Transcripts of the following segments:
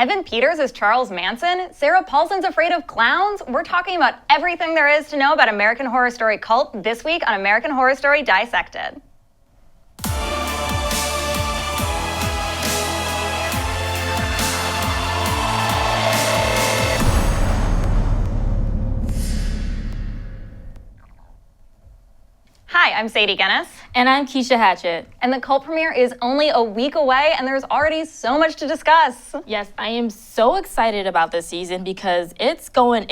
Evan Peters is Charles Manson. Sarah Paulson's afraid of clowns. We're talking about everything there is to know about American Horror Story Cult this week on American Horror Story Dissected. Hi, I'm Sadie Guinness. And I'm Keisha Hatchett. And the cult premiere is only a week away, and there's already so much to discuss. Yes, I am so excited about this season because it's going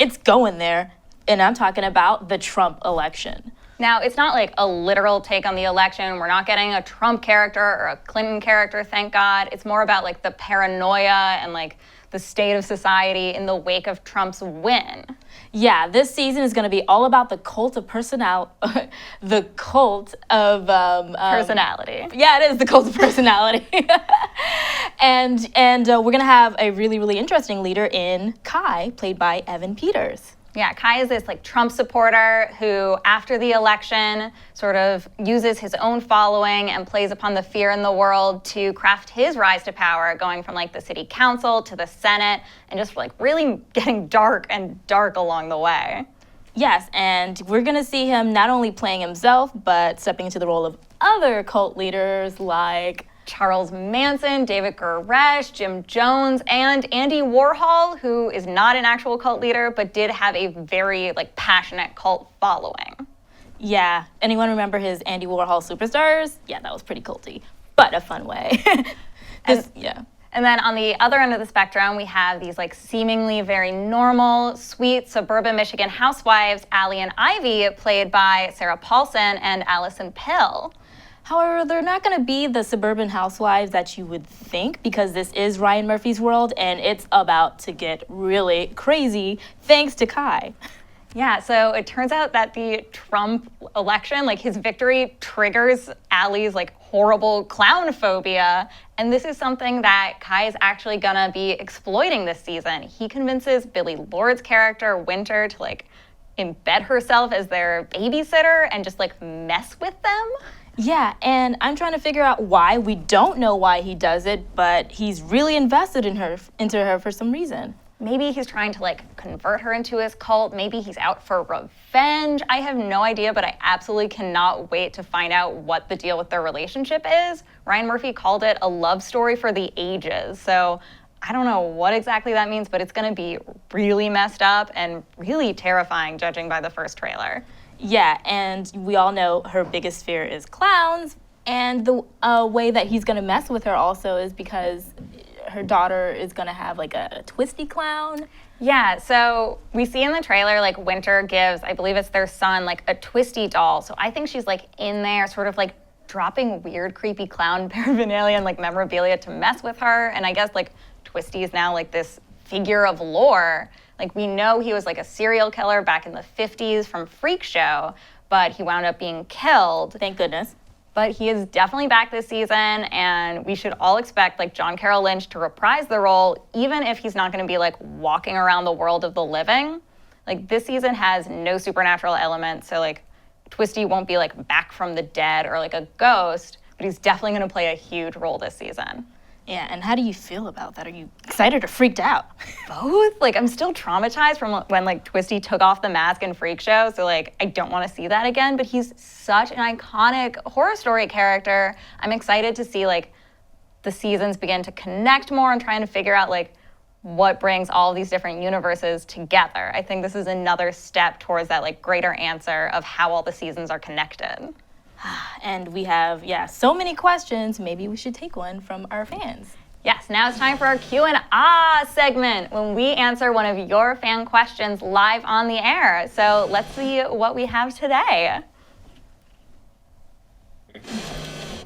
there. And I'm talking about the Trump election. Now, it's not like a literal take on the election. We're not getting a Trump character or a Clinton character, thank God. It's more about like the paranoia and like the state of society in the wake of Trump's win. Yeah, this season is going to be all about the cult of personality. The cult of personality. Yeah, it is the cult of personality. and we're going to have a really, really interesting leader in Kai, played by Evan Peters. Yeah, Kai is this like Trump supporter who, after the election, sort of uses his own following and plays upon the fear in the world to craft his rise to power, going from like the city council to the Senate and just like really getting dark and dark along the way. Yes, and we're going to see him not only playing himself, but stepping into the role of other cult leaders like Charles Manson, David Koresh, Jim Jones, and Andy Warhol, who is not an actual cult leader, but did have a very like passionate cult following. Yeah, anyone remember his Andy Warhol Superstars? Yeah, that was pretty culty, but a fun way. Yeah. And then on the other end of the spectrum, we have these like seemingly very normal, sweet suburban Michigan housewives, Allie and Ivy, played by Sarah Paulson and Allison Pill. However, they're not going to be the suburban housewives that you would think because this is Ryan Murphy's world and it's about to get really crazy thanks to Kai. Yeah, so it turns out that the Trump election, like his victory triggers Allie's like horrible clown phobia. And this is something that Kai is actually gonna be exploiting this season. He convinces Billy Lord's character, Winter, to like embed herself as their babysitter and just like mess with them. Yeah, and I'm trying to figure out why. We don't know why he does it, but he's really invested into her for some reason. Maybe he's trying to like convert her into his cult. Maybe he's out for revenge. I have no idea, but I absolutely cannot wait to find out what the deal with their relationship is. Ryan Murphy called it a love story for the ages. So I don't know what exactly that means, but it's gonna be really messed up and really terrifying judging by the first trailer. Yeah, and we all know her biggest fear is clowns, and the way that he's gonna mess with her also is because her daughter is gonna have like a twisty clown. Yeah, so we see in the trailer like Winter gives, I believe it's their son, like a twisty doll. So I think she's like in there sort of like dropping weird, creepy clown paraphernalia and like memorabilia to mess with her. And I guess like Twisty is now like this figure of lore. Like we know he was like a serial killer back in the 50s from Freak Show, but he wound up being killed. Thank goodness. But he is definitely back this season, and we should all expect like John Carroll Lynch to reprise the role, even if he's not gonna be like walking around the world of the living. Like this season has no supernatural elements, so like Twisty won't be like back from the dead or like a ghost, but he's definitely gonna play a huge role this season. Yeah, and how do you feel about that? Are you excited or freaked out? Both. Like, I'm still traumatized from when, like, Twisty took off the mask in Freak Show, so, like, I don't want to see that again, but he's such an iconic horror story character. I'm excited to see, like, the seasons begin to connect more and trying to figure out, like, what brings all of these different universes together. I think this is another step towards that, like, greater answer of how all the seasons are connected. And we have, so many questions. Maybe we should take one from our fans. Yes, now it's time for our Q&A segment when we answer one of your fan questions live on the air. So let's see what we have today.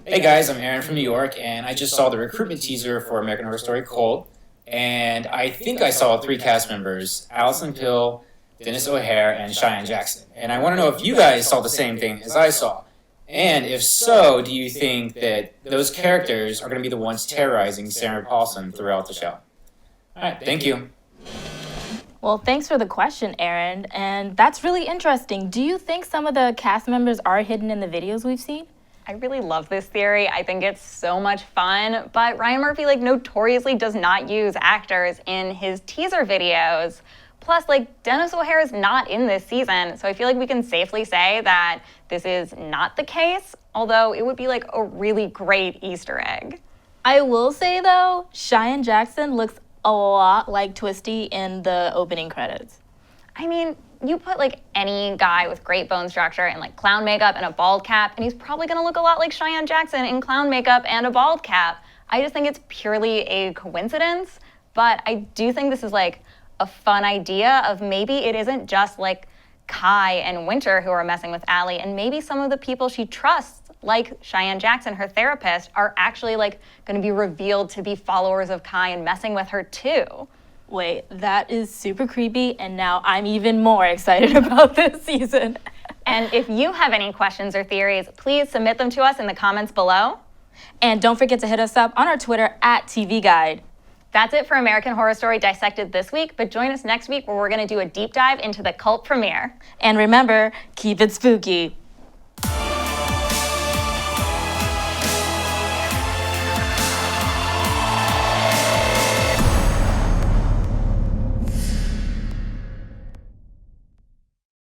Hey guys, I'm Aaron from New York, and I just saw the recruitment teaser for American Horror Story Cult, and I think I saw 3 cast members, Allison Pill, Dennis O'Hare, and Cheyenne Jackson. And I want to know if you guys saw the same thing as I saw. And if so, do you think that those characters are going to be the ones terrorizing Sarah Paulson throughout the show? All right, thank you. Well, thanks for the question, Aaron. And that's really interesting. Do you think some of the cast members are hidden in the videos we've seen? I really love this theory. I think it's so much fun, but Ryan Murphy notoriously does not use actors in his teaser videos. Plus, Dennis O'Hare is not in this season, so I feel like we can safely say that this is not the case, although it would be a really great Easter egg. I will say though, Cheyenne Jackson looks a lot like Twisty in the opening credits. I mean, you put any guy with great bone structure in clown makeup and a bald cap, and he's probably gonna look a lot like Cheyenne Jackson in clown makeup and a bald cap. I just think it's purely a coincidence, but I do think this is a fun idea of maybe it isn't just Kai and Winter who are messing with Allie, and maybe some of the people she trusts, like Cheyenne Jackson, her therapist, are actually going to be revealed to be followers of Kai and messing with her too. Wait, that is super creepy, and now I'm even more excited about this season. And if you have any questions or theories, please submit them to us in the comments below. And don't forget to hit us up on our Twitter @TV Guide. That's it for American Horror Story Dissected this week, but join us next week where we're going to do a deep dive into the cult premiere. And remember, keep it spooky.